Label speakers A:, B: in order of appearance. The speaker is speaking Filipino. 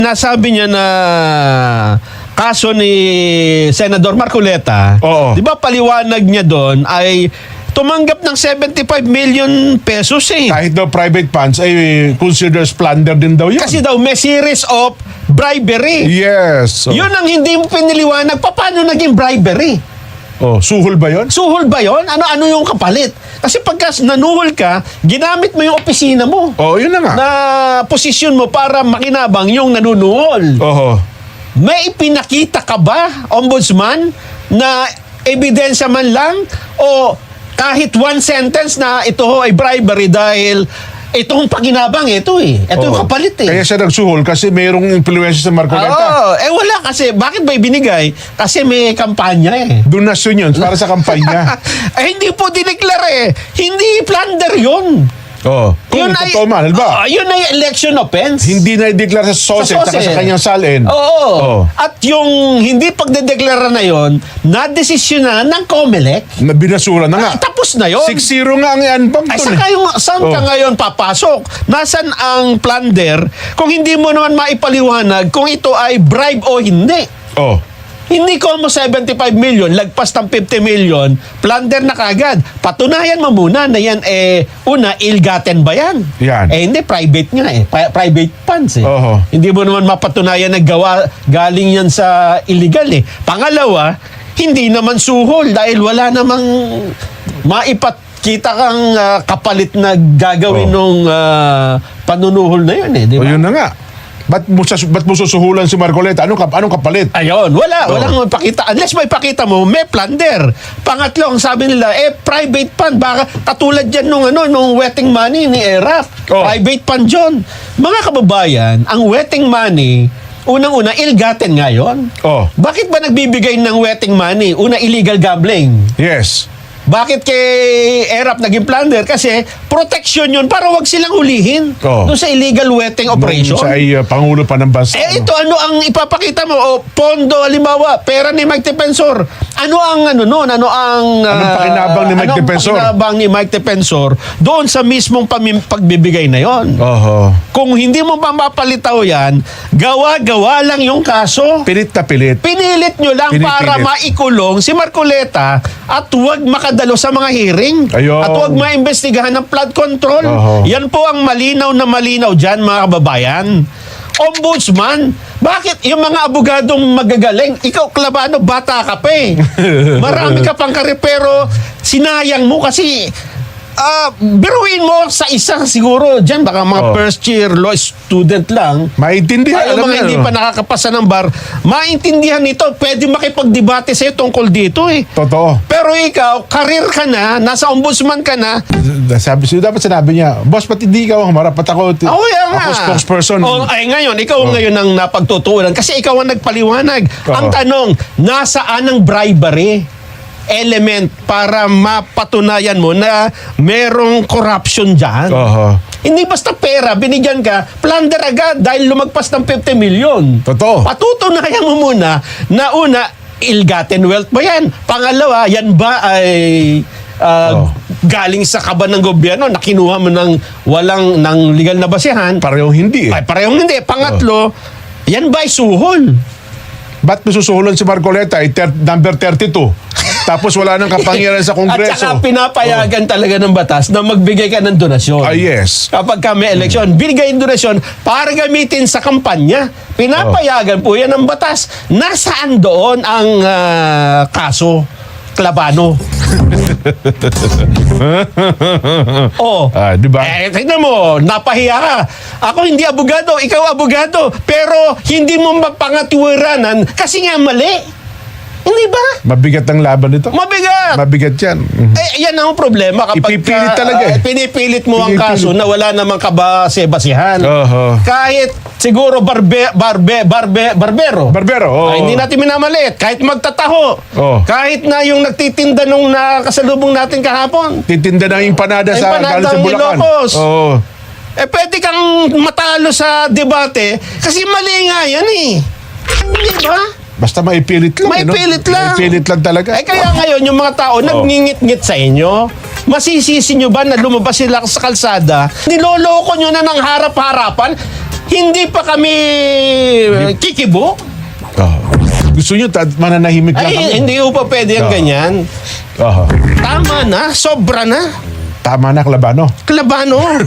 A: Nasabi niya na kaso ni Senador Marcoleta,
B: Oo.
A: di ba paliwanag niya doon ay tumanggap ng 75 million pesos eh.
B: Kahit daw private funds ay considers plunder din daw yun.
A: Kasi daw may series of bribery.
B: Yes. Oh.
A: Yun ang hindi mo piniliwanag. Paano naging bribery?
B: Oh, suhol ba yun?
A: Suhol ba yon? Ano yung kapalit? Kasi pagka nanuhol ka, ginamit mo yung opisina mo.
B: Oh, yun na nga.
A: Na posisyon mo para makinabang yung nanunuhol.
B: Oho.
A: May ipinakita ka ba, ombudsman, na ebidensya man lang o kahit one sentence na ito ho ay bribery dahil itong pakinabang ito eh. Ito yung
B: Oo.
A: kapalit eh.
B: Kaya siya nagsuhol kasi mayroong influensya sa Marcoleta.
A: Oo. Wala kasi. Bakit ba ibinigay? Kasi may kampanya eh.
B: Donasyon yun para sa kampanya.
A: Hindi po dineklara eh. Hindi plunder yun.
B: Oo. Kung totoo man, ba?
A: Yun ay election offense.
B: Hindi na i-declare sa SOSE at sa kanyang salin.
A: Oo.
B: Oo.
A: At yung hindi pagdedeklara na yon, na-desisyon na ng COMELEC.
B: Na binasura na nga.
A: Tapos na yon.
B: 6-0 nga ang ianbang
A: Ay,
B: doon
A: saka yung, saan ka
B: Oh.
A: ngayon papasok? Nasaan ang plunder kung hindi mo naman maipaliwanag kung ito ay bribe o hindi?
B: Oh.
A: Hindi ko mo 75 million, lagpas ng 50 million, plunder na kagad. Patunayan mo muna na yan, una, ill-gotten ba yan?
B: Yan.
A: Hindi, private nga eh. Private funds eh.
B: Oho.
A: Hindi mo naman mapatunayan na galing yan sa illegal eh. Pangalawa, hindi naman suhol dahil wala namang maipakita kang kapalit na gagawin nung panunuhol na yun eh. Di
B: O
A: ba?
B: yun na nga. Ba't mo susuhulan si Marcoleta? Anong kapalit?
A: Ayun, walang pakita. Unless may pakita mo, may plunder. Pangatlo, ang sabi nila, private fund. Baka katulad yan nung wetting money ni ERAP.
B: Oh.
A: Private fund yun. Mga kababayan, ang wetting money, unang-una, ill-gotten ngayon.
B: Oh.
A: Bakit ba nagbibigay ng wetting money? Una, illegal gambling.
B: Yes.
A: Bakit kay ERAP naging plunder? Kasi protection yun para wag silang hulihin
B: Oh.
A: doon sa illegal wetting operation.
B: Nung siya ay Pangulo pa ng bansa.
A: Ito ano ang ipapakita mo? O pondo, halimbawa, pera ni Mike Defensor. Ano ang noon?
B: Anong pakinabang ni Mike Defensor?
A: Anong pakinabang ni Mike Defensor doon sa mismong pagbibigay na yon?
B: Oho.
A: Kung hindi mo pa mapalitaw yan, gawa-gawa lang yung kaso.
B: Pilit na pilit.
A: Pinilit nyo lang para
B: Pinipilit.
A: maikulong si Marcoleta at huwag makadalo sa mga hearing.
B: Ayun.
A: At huwag maimbestigahan ng flood control.
B: Oho.
A: Yan po ang malinaw na malinaw dyan, mga kababayan. Ombudsman, bakit yung mga abogadong magagaling, ikaw, Clavano, bata ka pa eh. Marami ka pang kare, pero sinayang mo kasi biruin mo sa isa siguro dyan, baka mga
B: Oh.
A: first year law student lang.
B: Maintindihan.
A: Ay, yung
B: alam
A: mga
B: na,
A: hindi
B: no?
A: pa nakakapasa ng bar, maintindihan nito, pwede makipagdebate sa'yo tungkol dito eh.
B: Totoo.
A: Pero ikaw, karir ka na, nasa ombudsman ka na,
B: Dapat sinabi niya, boss, ba't hindi ikaw ang harap? Ba't ako,
A: yan nga.
B: ako spokesperson.
A: Ay ngayon, ikaw ngayon ang napagtutuunan kasi ikaw ang nagpaliwanag.
B: Oo.
A: Ang tanong, nasaan ang bribery element para mapatunayan mo na merong corruption dyan?
B: Oho.
A: Hindi basta pera, binigyan ka, plunder agad dahil lumagpas ng 50 million.
B: Totoo.
A: Patutunayan mo muna na una, ill-gotten wealth ba yan? Pangalawa, yan ba ay galing sa kaban ng gobyerno na kinuha mo ng walang ng legal na basihan?
B: Parehong hindi eh.
A: Ay, parehong hindi. Pangatlo, yan ba ay suhol?
B: Ba't mo susuhulan si Marcoleta? Number 32. Tapos wala nang kapangyarihan sa Kongreso.
A: At saka pinapayagan talaga ng batas na magbigay ka ng donasyon.
B: Yes.
A: Kapag ka may eleksyon, binigay yung donasyon para gamitin sa kampanya. Pinapayagan po yan ng batas. Nasaan doon ang kaso? Clavano.
B: Di ba?
A: Tignan mo, napahiya ka. Ako hindi abogado, ikaw abogado. Pero hindi mo mapangatiwiranan kasi nga mali. Hindi ba?
B: Mabigat ang laban nito.
A: Mabigat.
B: Mabigat yan.
A: Yan ang problema kapag
B: Ipipilit talaga eh.
A: pinipilit mo ang
B: Pinipilit.
A: kaso na wala namang kabase-basihan.
B: Oho.
A: Kahit siguro barbero.
B: Barbero. Oh.
A: Hindi natin minamaliit. Kahit magtataho.
B: Oh.
A: Kahit na yung nagtitinda nung nakasalubong natin kahapon.
B: Titinda ng empanada sa galing sa
A: Empanadang
B: Bulacan.
A: Ilocos.
B: Oo.
A: Pwede kang matalo sa debate kasi mali nga yan eh. Hindi ba?
B: Basta maipilit lang.
A: Maipilit lang.
B: Maipilit lang talaga.
A: Kaya ngayon yung mga tao nagngingit-ngit sa inyo. Masisisi nyo ba na lumabas sila sa kalsada? Niloloko nyo na ng harap-harapan? Hindi pa kami kikibo.
B: Oh. Gusto nyo, mananahimik lang
A: Ay,
B: kami.
A: hindi ko pa pwede yung ganyan.
B: Oh.
A: Tama na, sobra na.
B: Tama na, Klabano.
A: Klabano.